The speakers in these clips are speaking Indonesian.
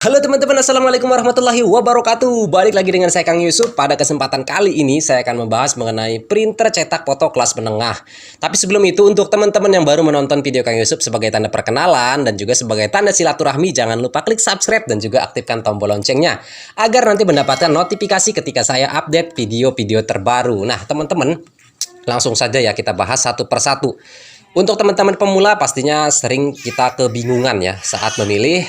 Halo teman-teman, assalamualaikum warahmatullahi wabarakatuh. Balik lagi dengan saya Kang Yusuf. Pada kesempatan kali ini saya akan membahas mengenai printer cetak foto kelas menengah. Tapi sebelum itu, untuk teman-teman yang baru menonton video Kang Yusuf, sebagai tanda perkenalan dan juga sebagai tanda silaturahmi, jangan lupa klik subscribe dan juga aktifkan tombol loncengnya agar nanti mendapatkan notifikasi ketika saya update video-video terbaru. Nah teman-teman, langsung saja ya kita bahas satu persatu. Untuk teman-teman pemula pastinya sering kita kebingungan ya saat memilih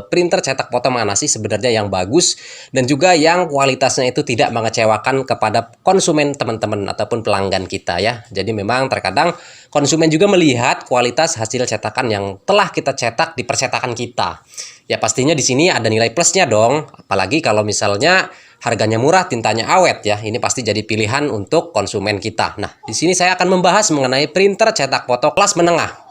printer cetak foto mana sih sebenarnya yang bagus dan juga yang kualitasnya itu tidak mengecewakan kepada konsumen teman-teman ataupun pelanggan kita ya. Jadi memang terkadang konsumen juga melihat kualitas hasil cetakan yang telah kita cetak di percetakan kita. Ya pastinya di sini ada nilai plusnya dong, apalagi kalau misalnya harganya murah, tintanya awet ya. Ini pasti jadi pilihan untuk konsumen kita. Nah, di sini saya akan membahas mengenai printer cetak foto kelas menengah.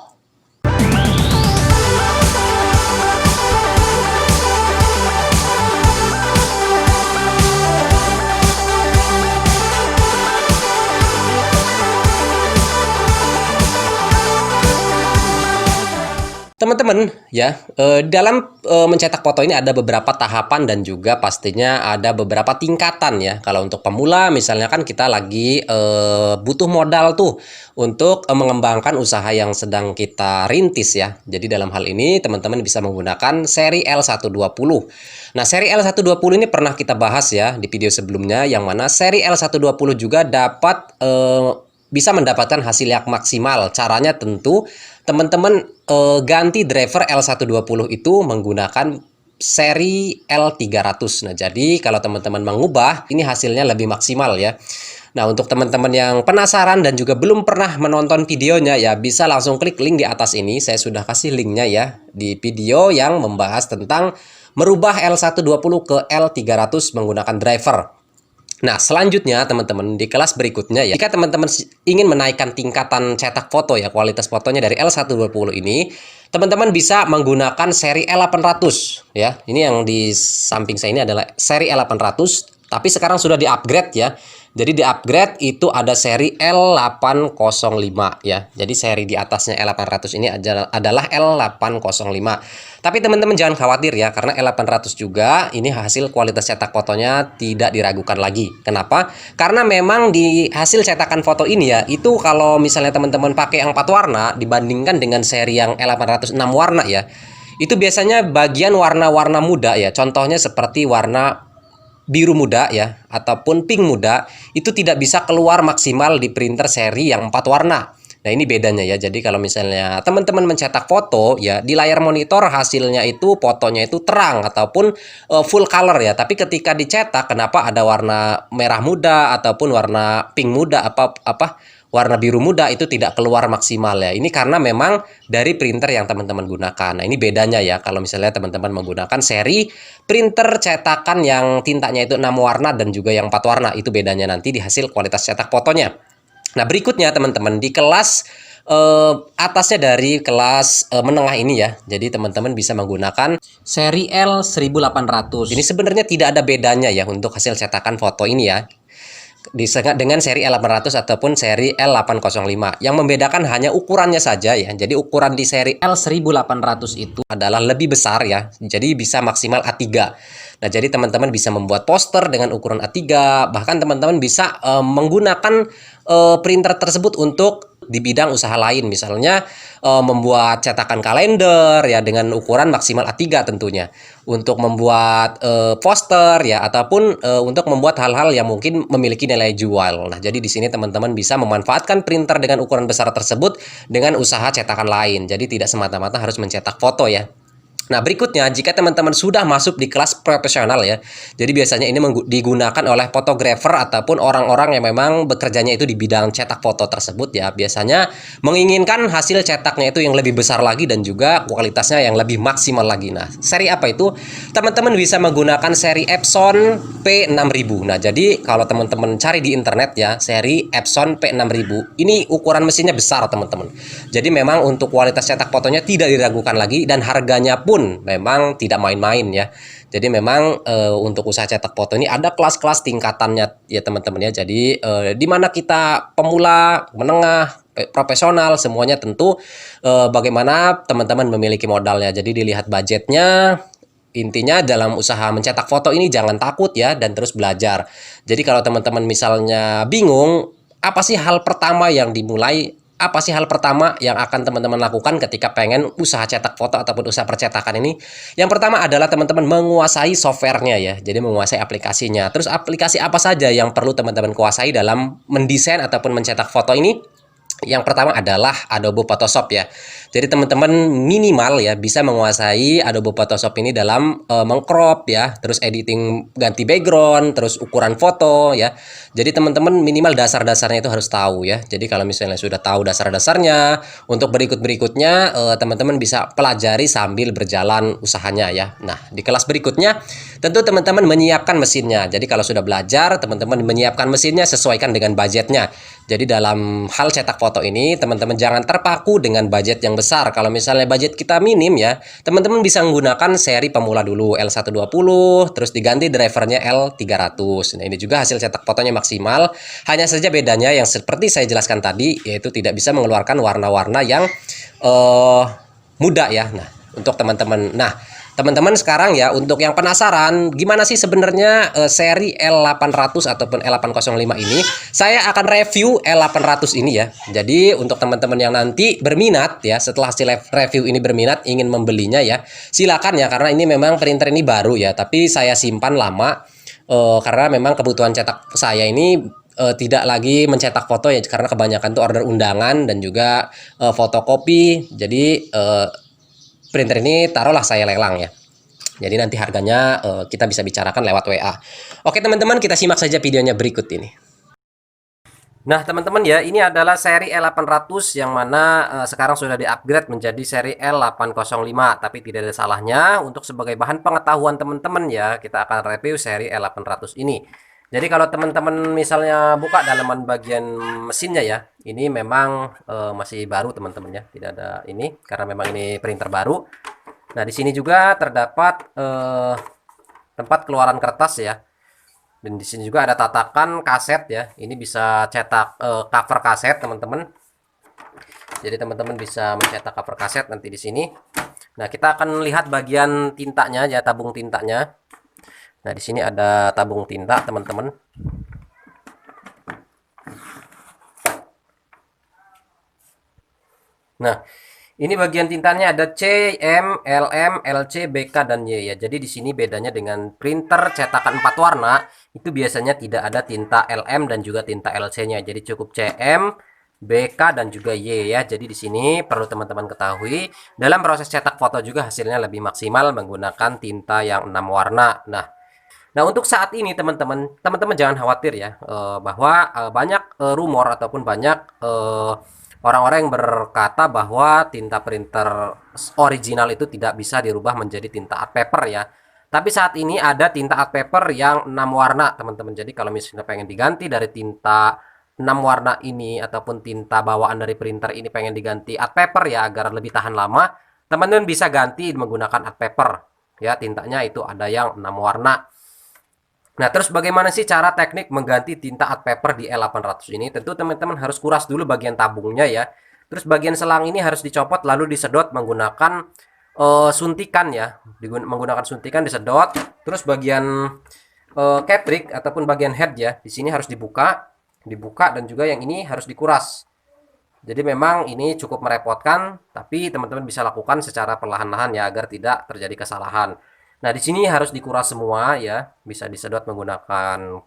Teman-teman, ya, dalam mencetak foto ini ada beberapa tahapan dan juga pastinya ada beberapa tingkatan ya. Kalau untuk pemula misalnya kan kita lagi butuh modal tuh untuk mengembangkan usaha yang sedang kita rintis ya. Jadi dalam hal ini teman-teman bisa menggunakan seri L120. Nah, seri L120 ini pernah kita bahas ya di video sebelumnya, yang mana seri L120 juga dapat bisa mendapatkan hasil yang maksimal. Caranya tentu teman-teman ganti driver L120 itu menggunakan seri L300. Nah, jadi kalau teman-teman mengubah, ini hasilnya lebih maksimal ya. Nah, untuk teman-teman yang penasaran dan juga belum pernah menonton videonya ya, bisa langsung klik link di atas ini. Saya sudah kasih linknya ya di video yang membahas tentang merubah L120 ke L300 menggunakan driver. Nah, selanjutnya teman-teman di kelas berikutnya ya, jika teman-teman ingin menaikkan tingkatan cetak foto ya, kualitas fotonya dari L120 ini, teman-teman bisa menggunakan seri L800 ya. Ini yang di samping saya ini adalah seri L800, tapi sekarang sudah di-upgrade ya. Jadi di-upgrade itu ada seri L805 ya. Jadi seri di atasnya L800 ini adalah L805. Tapi teman-teman jangan khawatir ya, karena L800 juga ini hasil kualitas cetak fotonya tidak diragukan lagi. Kenapa? Karena memang di hasil cetakan foto ini ya, itu kalau misalnya teman-teman pakai yang 4 warna dibandingkan dengan seri yang L800 6 warna ya, itu biasanya bagian warna-warna muda ya. Contohnya seperti warna biru muda ya ataupun pink muda itu tidak bisa keluar maksimal di printer seri yang 4 warna. Nah, ini bedanya ya. Jadi kalau misalnya teman-teman mencetak foto ya, di layar monitor hasilnya itu fotonya itu terang ataupun full color ya. Tapi ketika dicetak, kenapa ada warna merah muda ataupun warna pink muda warna biru muda itu tidak keluar maksimal ya. Ini karena memang dari printer yang teman-teman gunakan. Nah, ini bedanya ya kalau misalnya teman-teman menggunakan seri printer cetakan yang tintanya itu 6 warna dan juga yang 4 warna. Itu bedanya nanti di hasil kualitas cetak fotonya. Nah, berikutnya teman-teman di kelas atasnya dari kelas menengah ini ya. Jadi teman-teman bisa menggunakan seri L1800. Ini sebenarnya tidak ada bedanya ya untuk hasil cetakan foto ini ya, dengan seri L800 ataupun seri L805. Yang membedakan hanya ukurannya saja ya. Jadi ukuran di seri L1800 itu adalah lebih besar ya. Jadi bisa maksimal A3. Nah, jadi teman-teman bisa membuat poster dengan ukuran A3. Bahkan teman-teman bisa menggunakan printer tersebut untuk di bidang usaha lain, misalnya membuat cetakan kalender ya dengan ukuran maksimal A3 tentunya, untuk membuat poster ya, ataupun untuk membuat hal-hal yang mungkin memiliki nilai jual. Nah, jadi di sini teman-teman bisa memanfaatkan printer dengan ukuran besar tersebut dengan usaha cetakan lain. Jadi tidak semata-mata harus mencetak foto ya. Nah, berikutnya jika teman-teman sudah masuk di kelas profesional ya, jadi biasanya ini digunakan oleh fotografer ataupun orang-orang yang memang bekerjanya itu di bidang cetak foto tersebut ya, biasanya menginginkan hasil cetaknya itu yang lebih besar lagi dan juga kualitasnya yang lebih maksimal lagi. Nah, seri apa itu? Teman-teman bisa menggunakan seri Epson P6000. Nah, jadi kalau teman-teman cari di internet ya, seri Epson P6000 ini ukuran mesinnya besar teman-teman. Jadi memang untuk kualitas cetak fotonya tidak diragukan lagi dan harganya pun memang tidak main-main ya. Jadi memang untuk usaha cetak foto ini ada kelas-kelas tingkatannya ya teman-teman ya. Jadi di mana kita pemula, menengah, profesional, semuanya tentu bagaimana teman-teman memiliki modalnya. Jadi dilihat budgetnya, Intinya dalam usaha mencetak foto ini jangan takut ya, dan terus belajar. Jadi kalau teman-teman misalnya bingung, apa sih hal pertama yang dimulai, apa sih hal pertama yang akan teman-teman lakukan ketika pengen usaha cetak foto ataupun usaha percetakan ini? Yang pertama adalah teman-teman menguasai softwarenya ya, jadi menguasai aplikasinya. Terus aplikasi apa saja yang perlu teman-teman kuasai dalam mendesain ataupun mencetak foto ini? Yang pertama adalah Adobe Photoshop ya. Jadi teman-teman minimal ya bisa menguasai Adobe Photoshop ini dalam mengcrop ya, terus editing ganti background, terus ukuran foto ya. Jadi teman-teman minimal dasar-dasarnya itu harus tahu ya. Jadi kalau misalnya sudah tahu dasar-dasarnya, untuk berikut-berikutnya teman-teman bisa pelajari sambil berjalan usahanya ya. Nah, di kelas berikutnya tentu teman-teman menyiapkan mesinnya. Jadi kalau sudah belajar, teman-teman menyiapkan mesinnya sesuaikan dengan budgetnya. Jadi dalam hal cetak foto ini, teman-teman jangan terpaku dengan budget yang besar. Kalau misalnya budget kita minim ya, teman-teman bisa menggunakan seri pemula dulu L120, terus diganti drivernya L300. Nah, ini juga hasil cetak fotonya maksimal. Hanya saja bedanya yang seperti saya jelaskan tadi, yaitu tidak bisa mengeluarkan warna-warna yang muda ya. Nah, untuk teman-teman. Nah, teman-teman sekarang ya, untuk yang penasaran gimana sih sebenarnya seri L800 ataupun L805 ini, saya akan review L800 ini ya. Jadi untuk teman-teman yang nanti berminat ya, setelah hasil review ini berminat ingin membelinya ya, silakan ya, karena ini memang printer ini baru ya, tapi saya simpan lama karena memang kebutuhan cetak saya ini tidak lagi mencetak foto ya, karena kebanyakan tuh order undangan dan juga fotokopi. Jadi printer ini taruhlah saya lelang ya. Jadi nanti harganya kita bisa bicarakan lewat WA. Oke teman-teman, kita simak saja videonya berikut ini. Nah teman-teman ya, ini adalah seri L800 yang mana sekarang sudah di-upgrade menjadi seri L805. Tapi tidak ada salahnya untuk sebagai bahan pengetahuan teman-teman ya, kita akan review seri L800 ini. Jadi kalau teman-teman misalnya buka dalaman bagian mesinnya ya, ini memang masih baru teman-teman ya, tidak ada ini karena memang ini printer baru. Nah di sini juga terdapat tempat keluaran kertas ya, dan di sini juga ada tatakan kaset ya. Ini bisa cetak cover kaset teman-teman. Jadi teman-teman bisa mencetak cover kaset nanti di sini. Nah kita akan lihat bagian tintanya ya, tabung tintanya. Nah, di sini ada tabung tinta, teman-teman. Nah, ini bagian tintanya ada C, M, LM, LC, BK, dan Y ya. Jadi di sini bedanya dengan printer cetakan 4 warna, itu biasanya tidak ada tinta LM dan juga tinta LC-nya. Jadi cukup CM, BK, dan juga Y ya. Jadi di sini perlu teman-teman ketahui, dalam proses cetak foto juga hasilnya lebih maksimal menggunakan tinta yang 6 warna. Nah, untuk saat ini teman-teman jangan khawatir ya, bahwa banyak rumor ataupun banyak orang-orang yang berkata bahwa tinta printer original itu tidak bisa dirubah menjadi tinta art paper ya. Tapi saat ini ada tinta art paper yang 6 warna, teman-teman. Jadi kalau misalnya pengen diganti dari tinta 6 warna ini ataupun tinta bawaan dari printer ini pengen diganti art paper ya agar lebih tahan lama, teman-teman bisa ganti menggunakan art paper. Ya, tintanya itu ada yang 6 warna. Nah, terus bagaimana sih cara teknik mengganti tinta art paper di L800 ini? Tentu teman-teman harus kuras dulu bagian tabungnya ya. Terus bagian selang ini harus dicopot lalu disedot menggunakan suntikan ya. Menggunakan suntikan disedot. Terus bagian cap rig ataupun bagian head ya, di sini harus dibuka dan juga yang ini harus dikuras. Jadi memang ini cukup merepotkan, tapi teman-teman bisa lakukan secara perlahan-lahan ya agar tidak terjadi kesalahan. Nah, di sini harus dikuras semua ya, bisa disedot menggunakan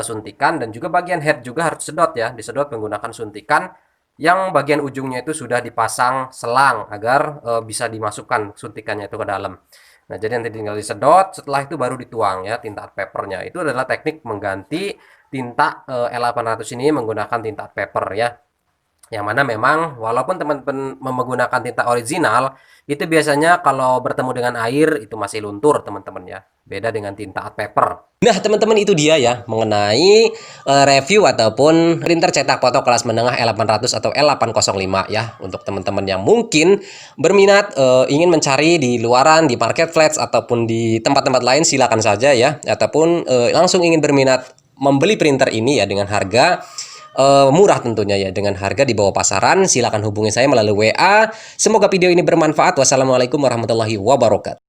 suntikan, dan juga bagian head juga harus disedot ya, disedot menggunakan suntikan yang bagian ujungnya itu sudah dipasang selang agar bisa dimasukkan suntikannya itu ke dalam. Nah, jadi nanti tinggal disedot, setelah itu baru dituang ya tinta art papernya. Itu adalah teknik mengganti tinta L800 ini menggunakan tinta art paper ya. Yang mana memang walaupun teman-teman menggunakan tinta original, itu biasanya kalau bertemu dengan air itu masih luntur teman-teman ya. Beda dengan tinta art paper. Nah teman-teman, itu dia ya mengenai review ataupun printer cetak foto kelas menengah L800 atau L805 ya. Untuk teman-teman yang mungkin berminat ingin mencari di luaran, di marketplace ataupun di tempat-tempat lain, silakan saja ya. Ataupun langsung ingin berminat membeli printer ini ya dengan harga murah tentunya ya, dengan harga di bawah pasaran, silakan hubungi saya melalui WA. Semoga video ini bermanfaat. Wassalamualaikum warahmatullahi wabarakatuh.